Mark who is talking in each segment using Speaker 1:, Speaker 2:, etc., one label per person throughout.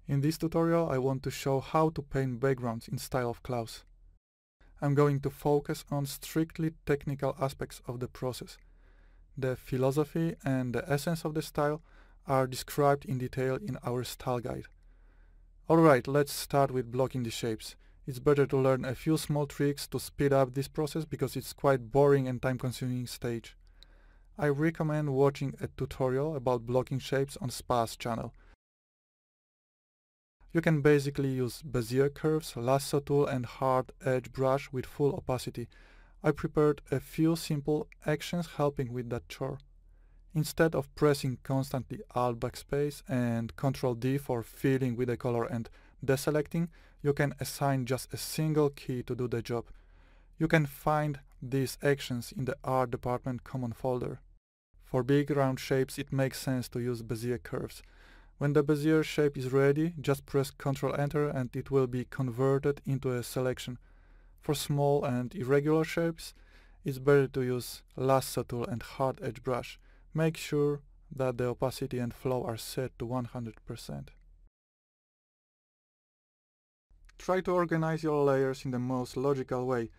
Speaker 1: In this tutorial I want to show how to paint backgrounds in style of Klaus. I'm going to focus on strictly technical aspects of the process. The philosophy and the essence of the style are described in detail in our style guide. Alright, let's start with blocking the shapes. It's better to learn a few small tricks to speed up this process because it's quite boring and time-consuming stage. I recommend watching a tutorial about blocking shapes on Spa's channel. You can basically use Bezier curves, lasso tool and hard edge brush with full opacity. I prepared a few simple actions helping with that chore. Instead of pressing constantly Alt backspace and Ctrl D for filling with the color and deselecting, you can assign just a single key to do the job. You can find these actions in the Art Department common folder. For big round shapes it makes sense to use Bezier curves. When the Bezier shape is ready, just press Ctrl Enter and it will be converted into a selection. For small and irregular shapes, it's better to use lasso tool and hard edge brush. Make sure that the opacity and flow are set to 100%. Try to organize your layers in the most logical way.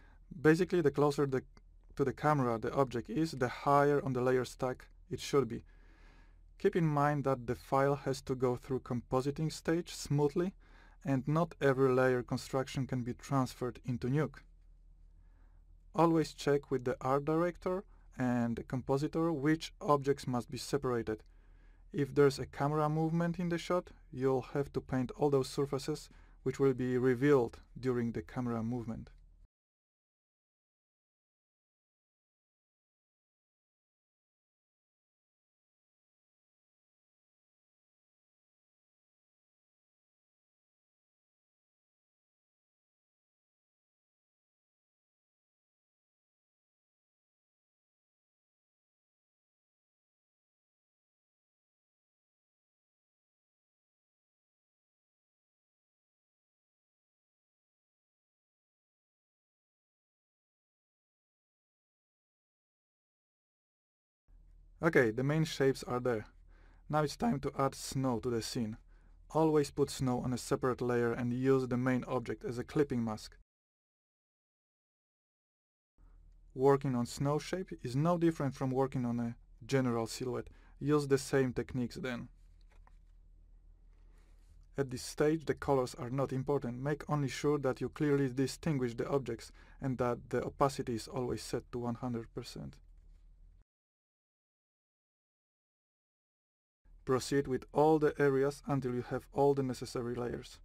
Speaker 1: Basically, the closer to the camera the object is, the higher on the layer stack it should be. Keep in mind that the file has to go through compositing stage smoothly, and not every layer construction can be transferred into Nuke. Always check with the art director and the compositor which objects must be separated. If there's a camera movement in the shot, you'll have to paint all those surfaces which will be revealed during the camera movement. Okay, the main shapes are there. Now it's time to add snow to the scene. Always put snow on a separate layer and use the main object as a clipping mask. Working on snow shape is no different from working on a general silhouette. Use the same techniques then. At this stage the colors are not important. Make only sure that you clearly distinguish the objects and that the opacity is always set to 100%. Proceed with all the areas until you have all the necessary layers.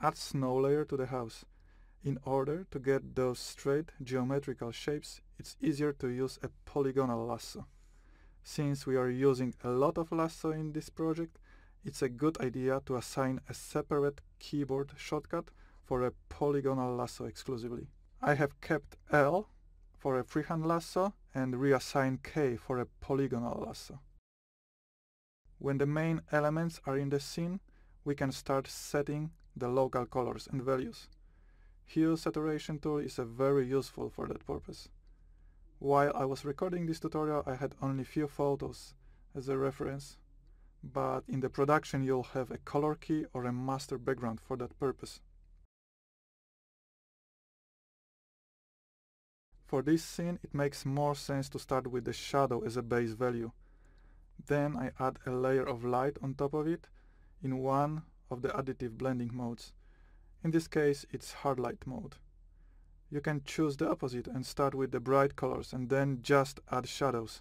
Speaker 1: Add snow layer to the house. In order to get those straight geometrical shapes, it's easier to use a polygonal lasso. Since we are using a lot of lasso in this project, it's a good idea to assign a separate keyboard shortcut for a polygonal lasso exclusively. I have kept L for a freehand lasso and reassigned K for a polygonal lasso. When the main elements are in the scene, we can start setting the local colors and values. Hue saturation tool is very useful for that purpose. While I was recording this tutorial, I had only few photos as a reference, but in the production you'll have a color key or a master background for that purpose. For this scene, it makes more sense to start with the shadow as a base value. Then I add a layer of light on top of it in one of the additive blending modes. In this case, it's hard light mode. You can choose the opposite and start with the bright colors and then just add shadows.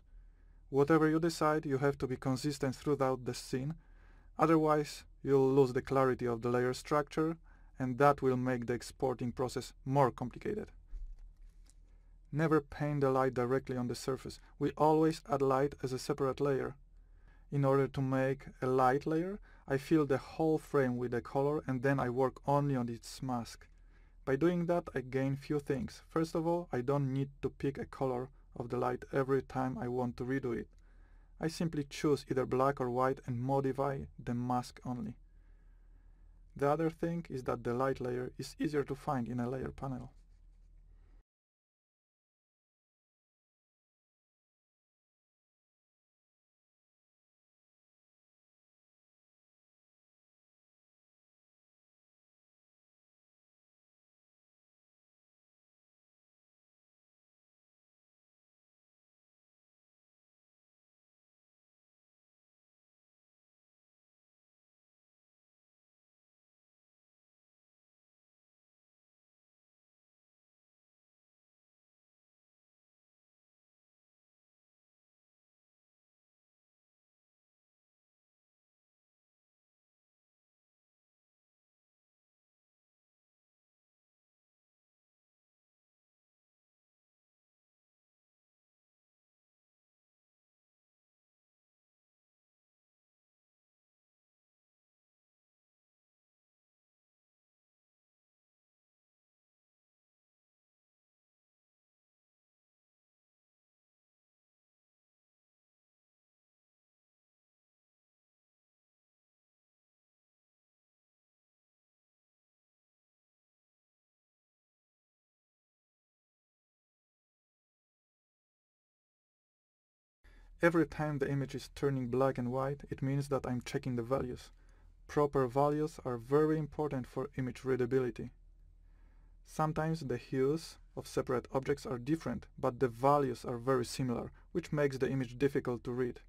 Speaker 1: Whatever you decide, you have to be consistent throughout the scene, otherwise you'll lose the clarity of the layer structure and that will make the exporting process more complicated. Never paint the light directly on the surface. We always add light as a separate layer. In order to make a light layer, I fill the whole frame with the color and then I work only on its mask. By doing that, I gain few things. First of all, I don't need to pick a color of the light every time I want to redo it. I simply choose either black or white and modify the mask only. The other thing is that the light layer is easier to find in a layer panel. Every time the image is turning black and white, it means that I'm checking the values. Proper values are very important for image readability. Sometimes the hues of separate objects are different, but the values are very similar, which makes the image difficult to read.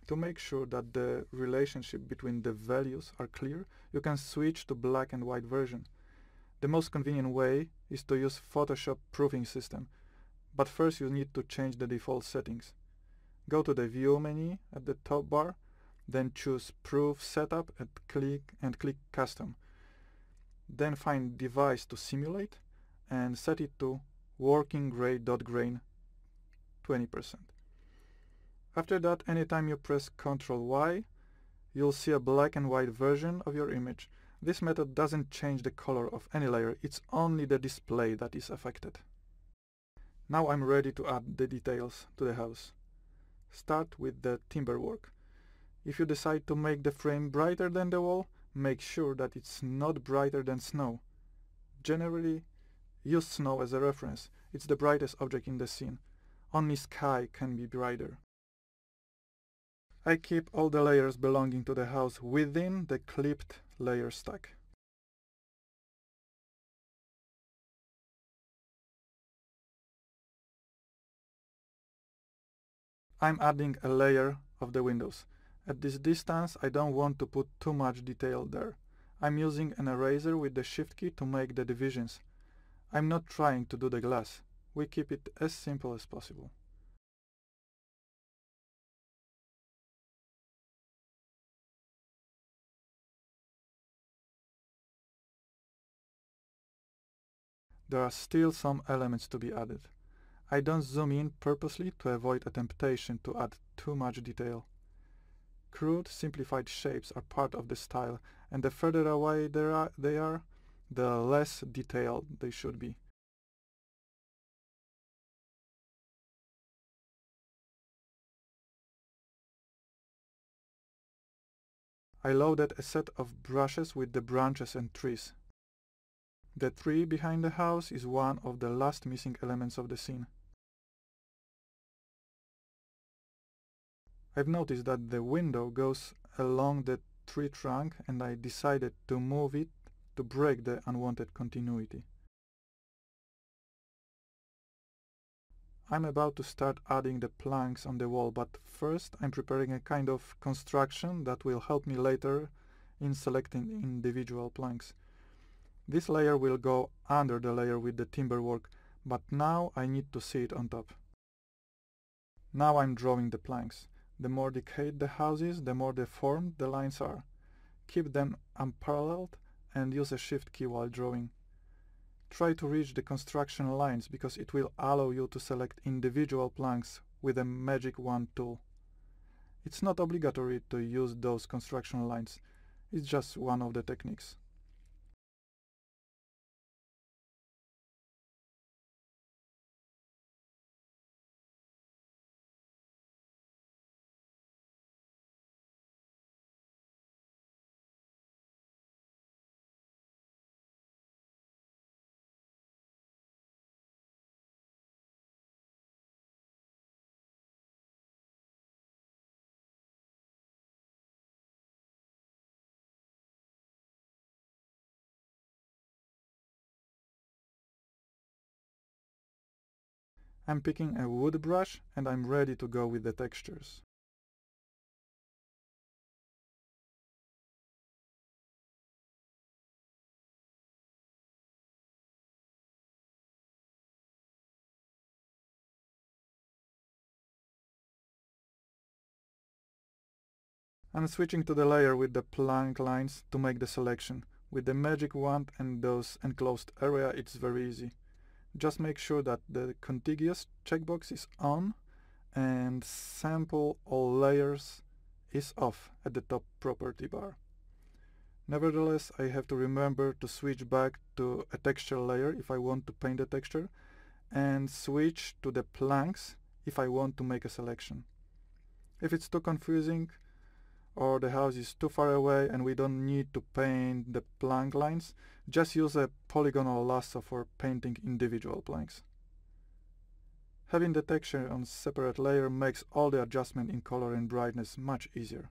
Speaker 1: To make sure that the relationship between the values are clear, you can switch to black and white version. The most convenient way is to use Photoshop proofing system, but first you need to change the default settings. Go to the View menu at the top bar, then choose Proof Setup and click Custom. Then find Device to Simulate and set it to Working Gray dot grain 20%. After that, anytime you press Ctrl Y, you'll see a black and white version of your image. This method doesn't change the color of any layer, it's only the display that is affected. Now I'm ready to add the details to the house. Start with the timber work. If you decide to make the frame brighter than the wall, make sure that it's not brighter than snow. Generally, use snow as a reference. It's the brightest object in the scene. Only sky can be brighter. I keep all the layers belonging to the house within the clipped layer stack. I'm adding a layer of the windows. At this distance, I don't want to put too much detail there. I'm using an eraser with the Shift key to make the divisions. I'm not trying to do the glass. We keep it as simple as possible. There are still some elements to be added. I don't zoom in purposely to avoid a temptation to add too much detail. Crude, simplified shapes are part of the style, and the further away they are, the less detailed they should be. I loaded a set of brushes with the branches and trees. The tree behind the house is one of the last missing elements of the scene. I've noticed that the window goes along the tree trunk, and I decided to move it to break the unwanted continuity. I'm about to start adding the planks on the wall, but first I'm preparing a kind of construction that will help me later in selecting individual planks. This layer will go under the layer with the timber work, but now I need to see it on top. Now I'm drawing the planks. The more decayed the house is, the more deformed the lines are. Keep them unparalleled and use a Shift key while drawing. Try to reach the construction lines because it will allow you to select individual planks with a Magic Wand tool. It's not obligatory to use those construction lines, it's just one of the techniques. I'm picking a wood brush and I'm ready to go with the textures. I'm switching to the layer with the plank lines to make the selection. With the magic wand and those enclosed area, it's very easy. Just make sure that the contiguous checkbox is on and sample all layers is off at the top property bar. Nevertheless, I have to remember to switch back to a texture layer if I want to paint the texture, and switch to the planks if I want to make a selection. If it's too confusing or the house is too far away and we don't need to paint the plank lines, just use a polygonal lasso for painting individual planks. Having the texture on separate layer makes all the adjustment in color and brightness much easier.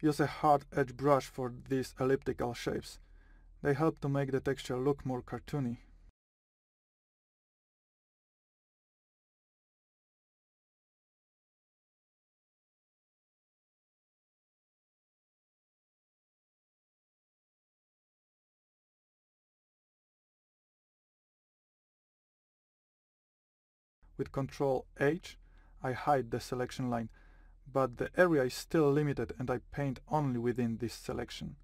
Speaker 1: Use a hard edge brush for these elliptical shapes. They help to make the texture look more cartoony. With Ctrl H, I hide the selection line, but the area is still limited and I paint only within this selection.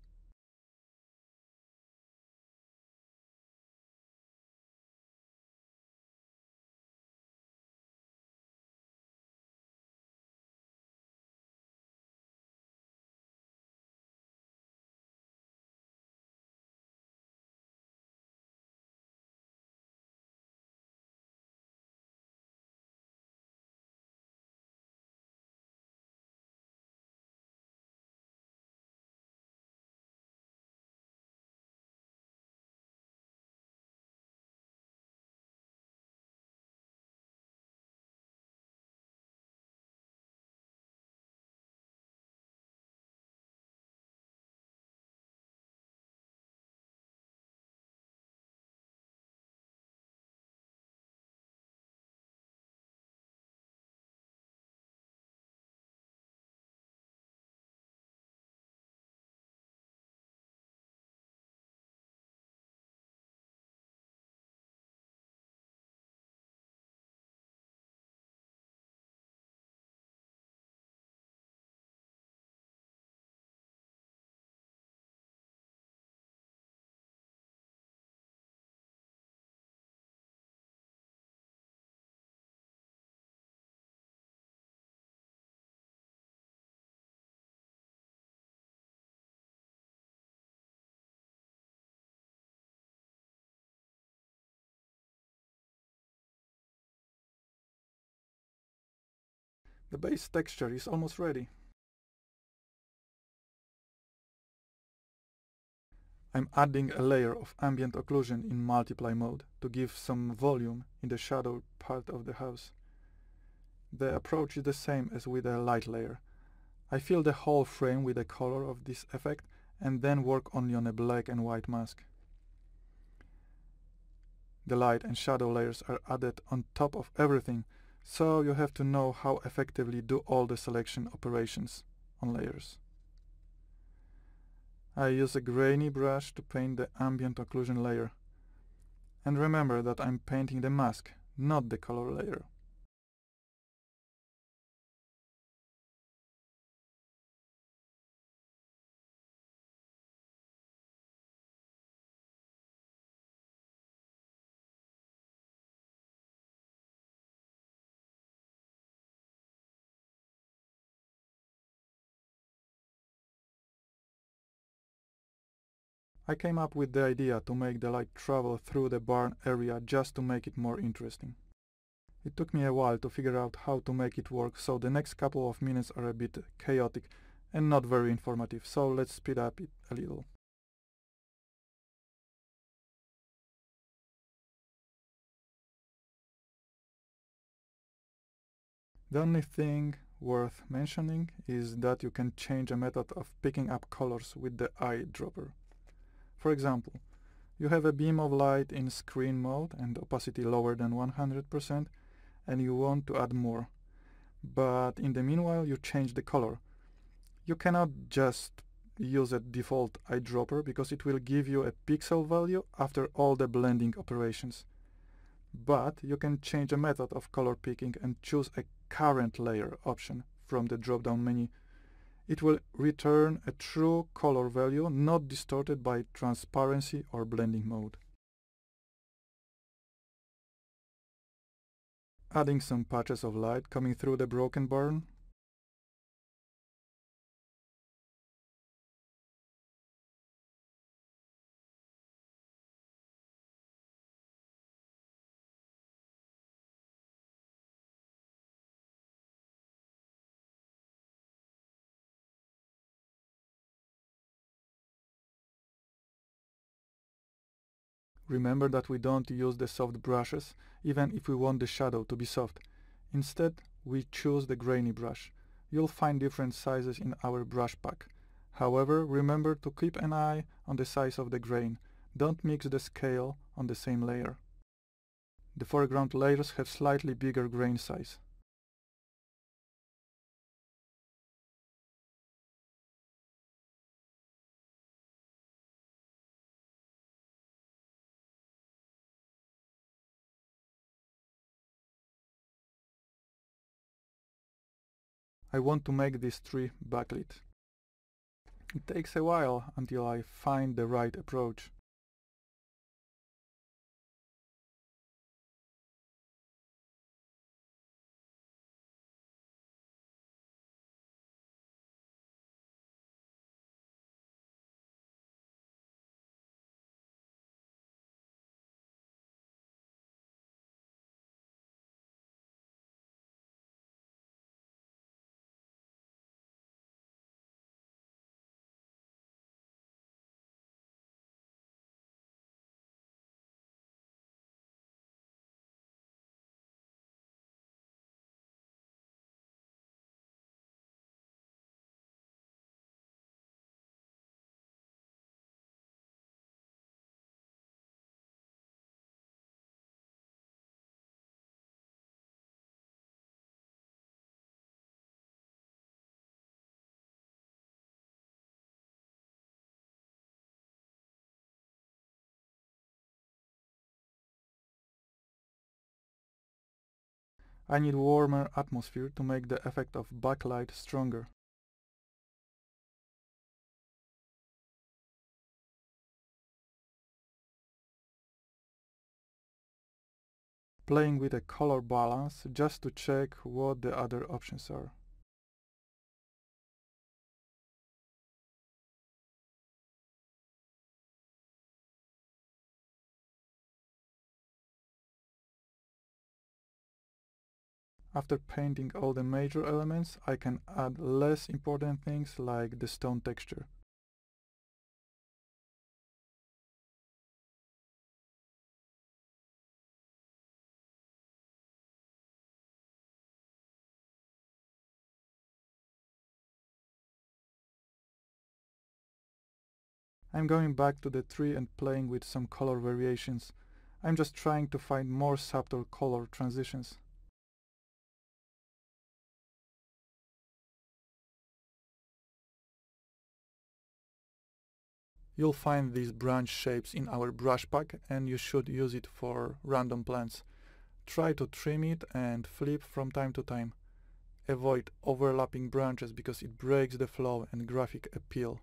Speaker 1: The base texture is almost ready. I'm adding a layer of ambient occlusion in multiply mode to give some volume in the shadow part of the house. The approach is the same as with a light layer. I fill the whole frame with the color of this effect and then work only on a black and white mask. The light and shadow layers are added on top of everything, so you have to know how effectively do all the selection operations on layers. I use a grainy brush to paint the ambient occlusion layer. And remember that I'm painting the mask, not the color layer. I came up with the idea to make the light travel through the barn area just to make it more interesting. It took me a while to figure out how to make it work, so the next couple of minutes are a bit chaotic and not very informative, so let's speed up it a little. The only thing worth mentioning is that you can change a method of picking up colors with the eyedropper. For example, you have a beam of light in screen mode and opacity lower than 100% and you want to add more. But in the meanwhile you change the color. You cannot just use a default eyedropper because it will give you a pixel value after all the blending operations. But you can change a method of color picking and choose a current layer option from the drop-down menu. It will return a true color value not distorted by transparency or blending mode. Adding some patches of light coming through the broken barn. Remember that we don't use the soft brushes, even if we want the shadow to be soft. Instead, we choose the grainy brush. You'll find different sizes in our brush pack. However, remember to keep an eye on the size of the grain. Don't mix the scale on the same layer. The foreground layers have slightly bigger grain size. I want to make this tree backlit. It takes a while until I find the right approach. I need warmer atmosphere to make the effect of backlight stronger. Playing with a color balance just to check what the other options are. After painting all the major elements, I can add less important things like the stone texture. I'm going back to the tree and playing with some color variations. I'm just trying to find more subtle color transitions. You'll find these branch shapes in our brush pack and you should use it for random plants. Try to trim it and flip from time to time. Avoid overlapping branches because it breaks the flow and graphic appeal.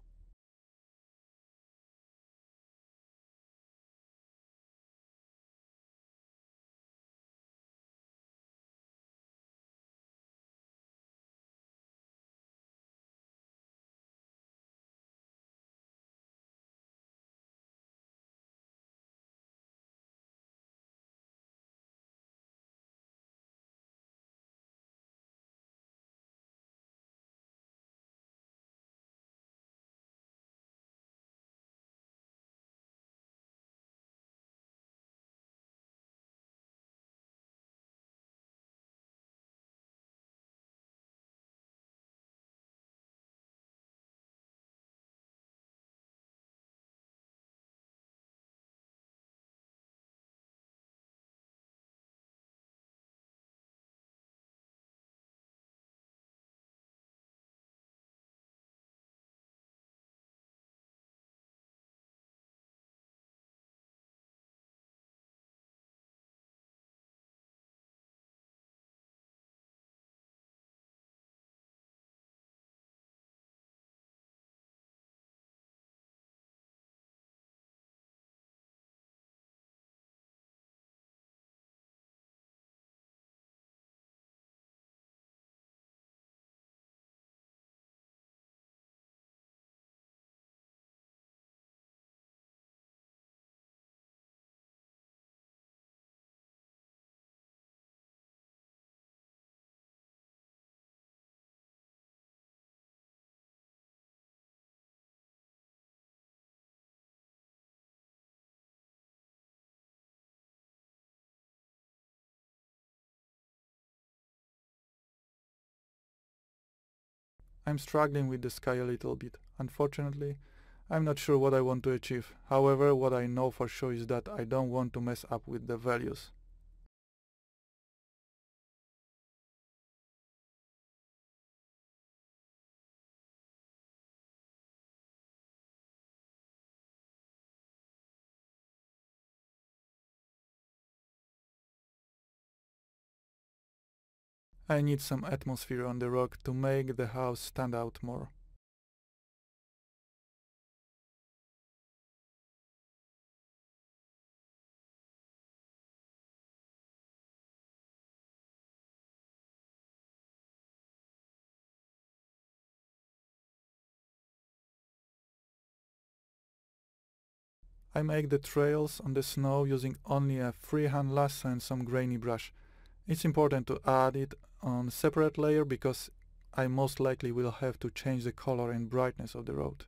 Speaker 1: I'm struggling with the sky a little bit. Unfortunately, I'm not sure what I want to achieve. However, what I know for sure is that I don't want to mess up with the values. I need some atmosphere on the rock to make the house stand out more. I make the trails on the snow using only a freehand lasso and some grainy brush. It's important to add it on a separate layer because I most likely will have to change the color and brightness of the road.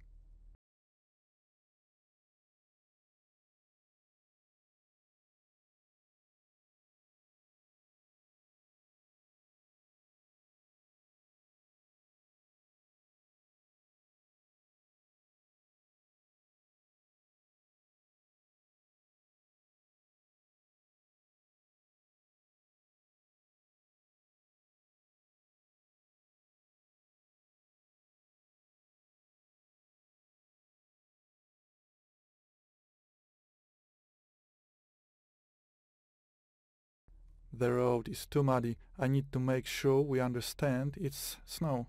Speaker 1: The road is too muddy. I need to make sure we understand it's snow.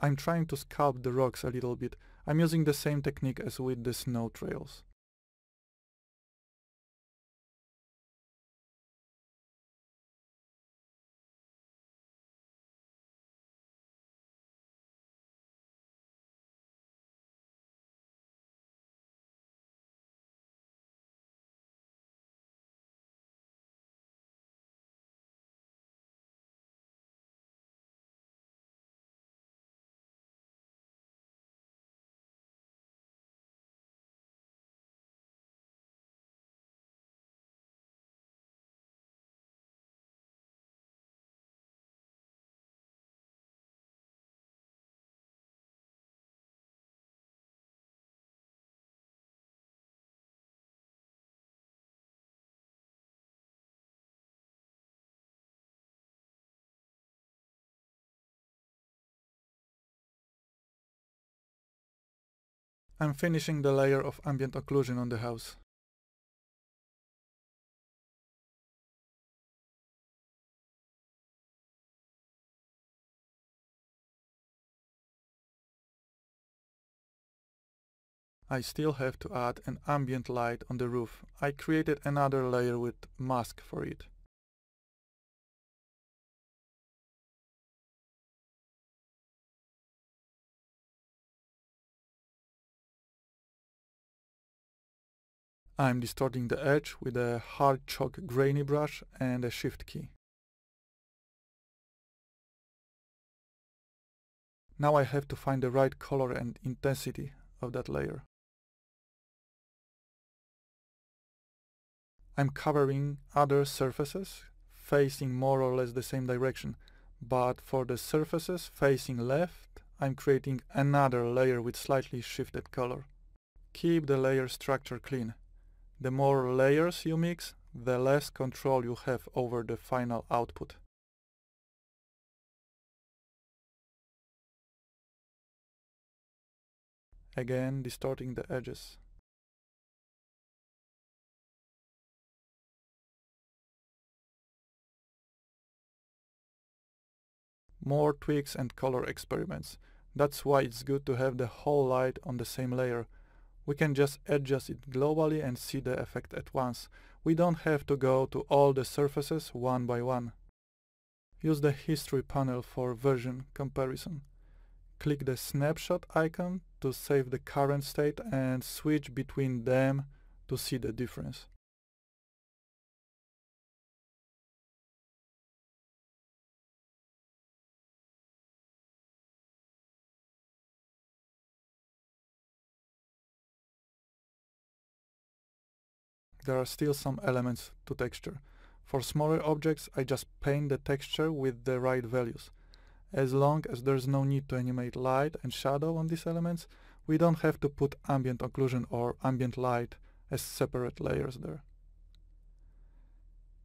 Speaker 1: I'm trying to sculpt the rocks a little bit. I'm using the same technique as with the snow trails. I'm finishing the layer of ambient occlusion on the house. I still have to add an ambient light on the roof. I created another layer with mask for it. I'm distorting the edge with a hard chalk grainy brush and a shift key. Now I have to find the right color and intensity of that layer. I'm covering other surfaces facing more or less the same direction, but for the surfaces facing left, I'm creating another layer with slightly shifted color. Keep the layer structure clean. The more layers you mix, the less control you have over the final output. Again, distorting the edges. More tweaks and color experiments. That's why it's good to have the whole light on the same layer. We can just adjust it globally and see the effect at once. We don't have to go to all the surfaces one by one. Use the history panel for version comparison. Click the snapshot icon to save the current state and switch between them to see the difference. There are still some elements to texture. For smaller objects, I just paint the texture with the right values. As long as there's no need to animate light and shadow on these elements, we don't have to put ambient occlusion or ambient light as separate layers there.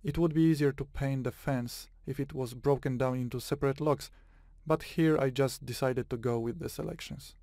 Speaker 1: It would be easier to paint the fence if it was broken down into separate logs, but here I just decided to go with the selections.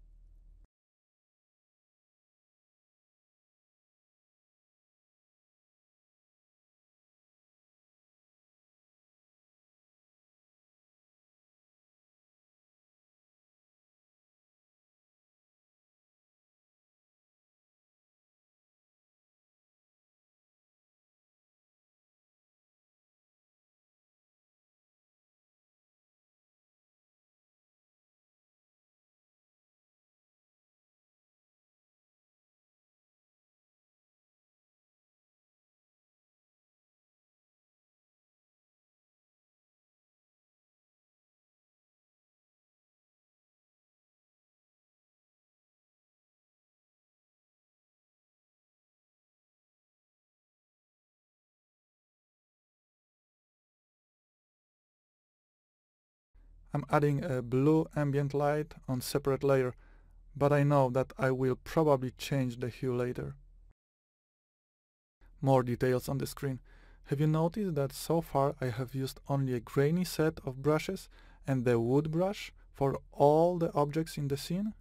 Speaker 1: I'm adding a blue ambient light on separate layer, but I know that I will probably change the hue later. More details on the screen. Have you noticed that so far I have used only a grainy set of brushes and the wood brush for all the objects in the scene?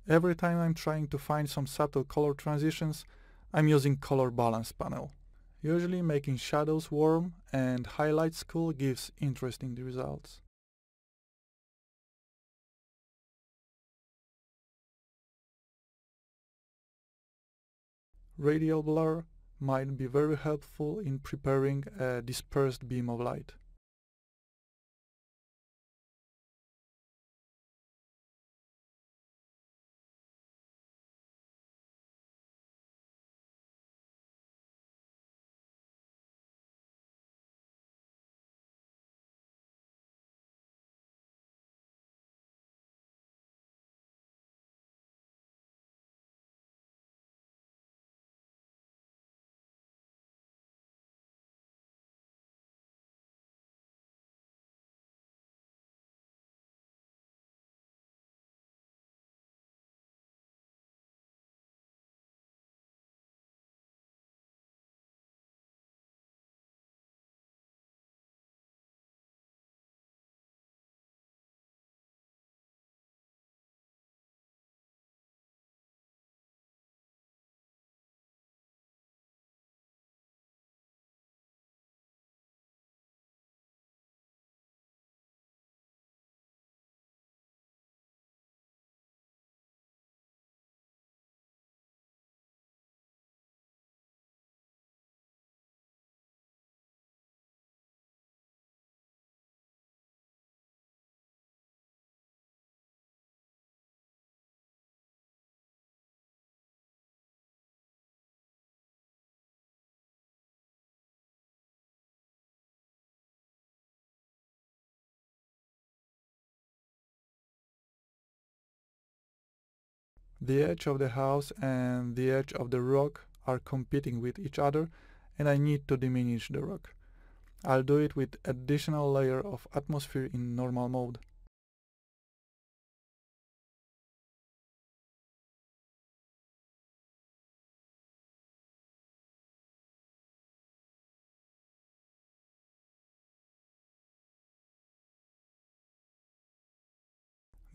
Speaker 1: Every time I'm trying to find some subtle color transitions, I'm using color balance panel. Usually making shadows warm and highlights cool gives interesting results. Radial blur might be very helpful in preparing a dispersed beam of light. The edge of the house and the edge of the rock are competing with each other, and I need to diminish the rock. I'll do it with additional layer of atmosphere in normal mode.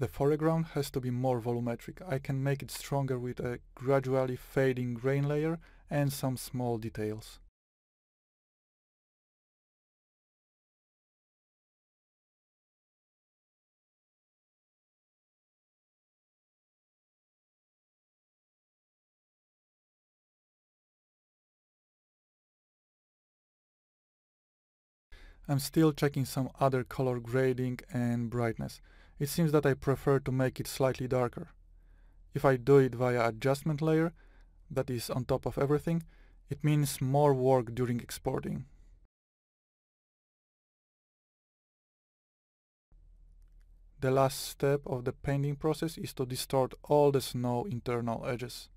Speaker 1: The foreground has to be more volumetric. I can make it stronger with a gradually fading grain layer and some small details. I'm still checking some other color grading and brightness. It seems that I prefer to make it slightly darker. If I do it via adjustment layer, that is on top of everything, it means more work during exporting. The last step of the painting process is to distort all the snow internal edges.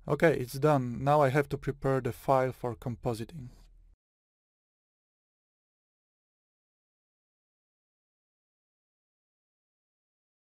Speaker 1: Okay, it's done. Now I have to prepare the file for compositing.